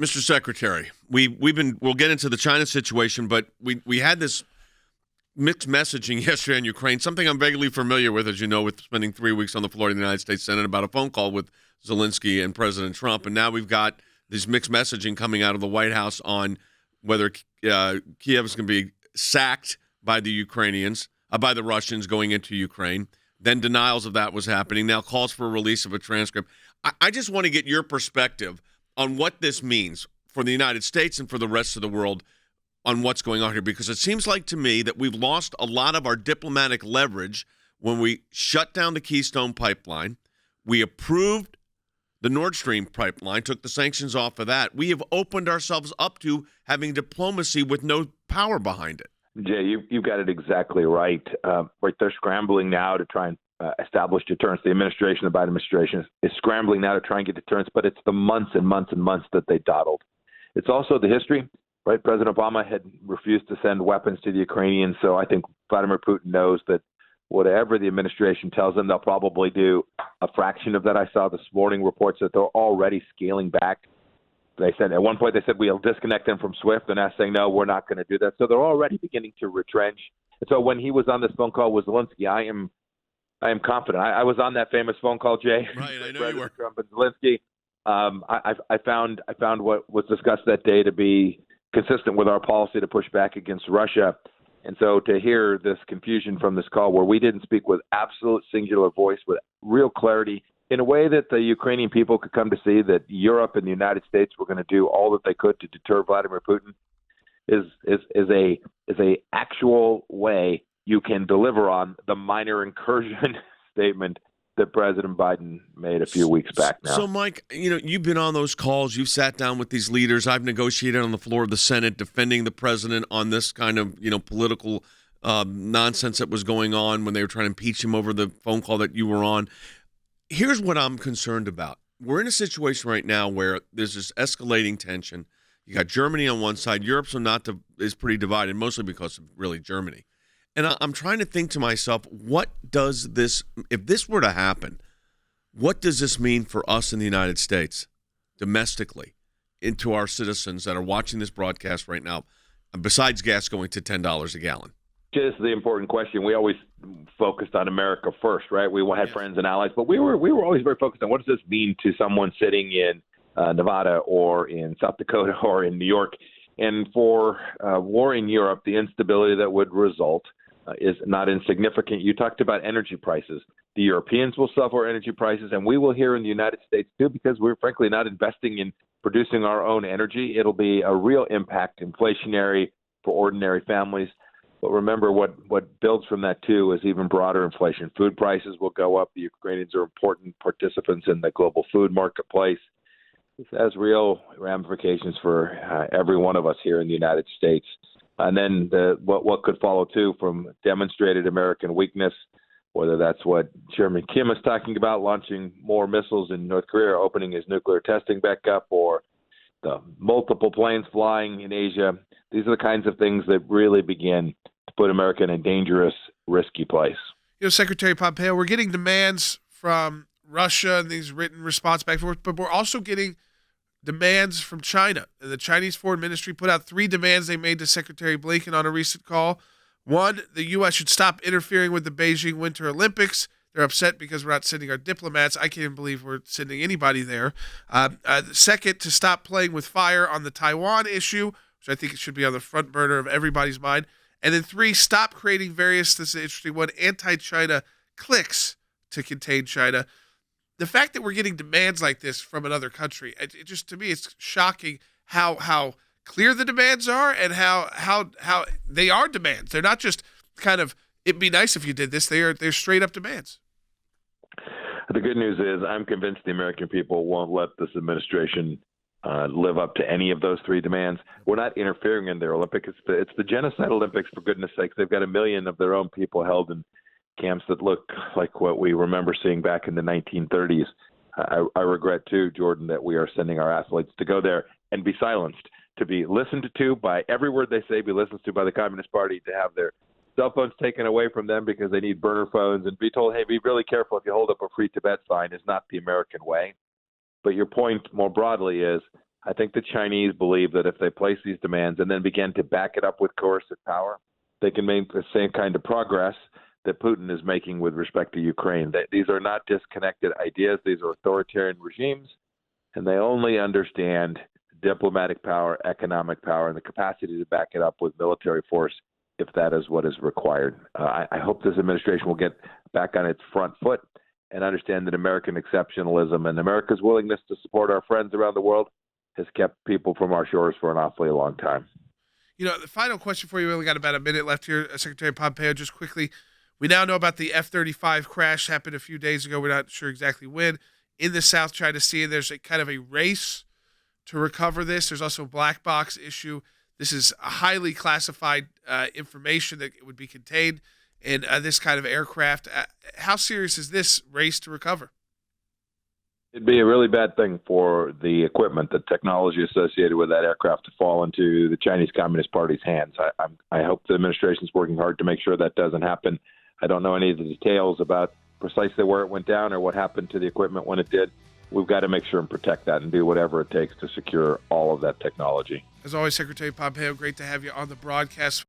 Mr. Secretary, we'll get into the China situation, but we had this mixed messaging yesterday in Ukraine, something I'm vaguely familiar with, as you know, with spending 3 weeks on the floor of the United States Senate about a phone call with Zelensky and President Trump. And now we've got this mixed messaging coming out of the White House on whether Kiev is going to be sacked by the Ukrainians, by the Russians going into Ukraine. Then denials of that was happening. Now calls for a release of a transcript. I just want to get your perspective on what this means for the United States and for the rest of the world on what's going on here, because it seems like to me that we've lost a lot of our diplomatic leverage when we shut down the Keystone Pipeline. We approved the Nord Stream pipeline, took the sanctions off of that. We have opened ourselves up to having diplomacy with no power behind it. Jay, you've got it exactly right. They're scrambling now to try and establish deterrence. The administration, the Biden administration, is scrambling now to try and get deterrence, but it's the months and months and months that they dawdled. It's also the history, right? President Obama had refused to send weapons to the Ukrainians, so I think Vladimir Putin knows that whatever the administration tells them, they'll probably do a fraction of that. I saw this morning reports that they're already scaling back. They said at one point we'll disconnect them from SWIFT, and now saying, no, we're not going to do that. So they're already beginning to retrench. And so when he was on this phone call with Zelensky, I am confident. I was on that famous phone call, Jay. Right, I know you were. Trump and Zelensky. I found what was discussed that day to be consistent with our policy to push back against Russia. And so to hear this confusion from this call where we didn't speak with absolute singular voice, with real clarity, in a way that the Ukrainian people could come to see that Europe and the United States were going to do all that they could to deter Vladimir Putin, is a actual way you can deliver on the minor incursion statement that President Biden made a few weeks back now. So, Mike, you've been on those calls. You've sat down with these leaders. I've negotiated on the floor of the Senate defending the president on this kind of, political nonsense that was going on when they were trying to impeach him over the phone call that you were on. Here's what I'm concerned about. We're in a situation right now where there's this escalating tension. You got Germany on one side. Europe is pretty divided, mostly because of really Germany. And I'm trying to think to myself, if this were to happen, what does this mean for us in the United States domestically, into our citizens that are watching this broadcast right now, besides gas going to $10 a gallon? This is the important question. We always focused on America first, right? We had friends and allies, but we were always very focused on what does this mean to someone sitting in Nevada or in South Dakota or in New York. And for war in Europe, the instability that would result is not insignificant. You talked about energy prices. The Europeans will suffer energy prices, and we will here in the United States too, because we're frankly not investing in producing our own energy. It'll be a real impact, inflationary for ordinary families. But remember, what builds from that too is even broader inflation. Food prices will go up. The Ukrainians are important participants in the global food marketplace. This has real ramifications for every one of us here in the United States. And then what could follow, too, from demonstrated American weakness, whether that's what Chairman Kim is talking about, launching more missiles in North Korea, opening his nuclear testing back up, or the multiple planes flying in Asia. These are the kinds of things that really begin to put America in a dangerous, risky place. Secretary Pompeo, we're getting demands from Russia and these written response back and forth, but we're also getting demands from China. The Chinese Foreign Ministry put out 3 demands they made to Secretary Blinken on a recent call. 1, the U.S. should stop interfering with the Beijing Winter Olympics. They're upset because we're not sending our diplomats. I can't even believe we're sending anybody there. 2nd, to stop playing with fire on the Taiwan issue, which I think it should be on the front burner of everybody's mind. And then 3, stop creating various, this is an interesting one, anti-China cliques to contain China. The fact that we're getting demands like this from another country, it just, to me, it's shocking how clear the demands are and how they are demands. They're not just kind of, it'd be nice if you did this. They're straight up demands. The good news is I'm convinced the American people won't let this administration live up to any of those 3 demands. We're not interfering in their Olympics. It's the genocide Olympics, for goodness sakes. They've got 1 million of their own people held in camps that look like what we remember seeing back in the 1930s. I regret, too, Jordan, that we are sending our athletes to go there and be silenced, to be listened to by every word they say, be listened to by the Communist Party, to have their cell phones taken away from them because they need burner phones, and be told, hey, be really careful if you hold up a Free Tibet sign, is not the American way. But your point more broadly is I think the Chinese believe that if they place these demands and then begin to back it up with coercive power, they can make the same kind of progress that Putin is making with respect to Ukraine. These are not disconnected ideas. These are authoritarian regimes, and they only understand diplomatic power, economic power, and the capacity to back it up with military force if that is what is required. I hope this administration will get back on its front foot and understand that American exceptionalism and America's willingness to support our friends around the world has kept people from our shores for an awfully long time. You know, the final question for you, we only got about a minute left here, Secretary Pompeo, just quickly. We now know about the F-35 crash happened a few days ago. We're not sure exactly when. In the South China Sea, there's a kind of a race to recover this. There's also a black box issue. This is highly classified information that would be contained in this kind of aircraft. How serious is this race to recover? It'd be a really bad thing for the equipment, the technology associated with that aircraft to fall into the Chinese Communist Party's hands. I hope the administration is working hard to make sure that doesn't happen. I don't know any of the details about precisely where it went down or what happened to the equipment when it did. We've got to make sure and protect that and do whatever it takes to secure all of that technology. As always, Secretary Pompeo, great to have you on the broadcast.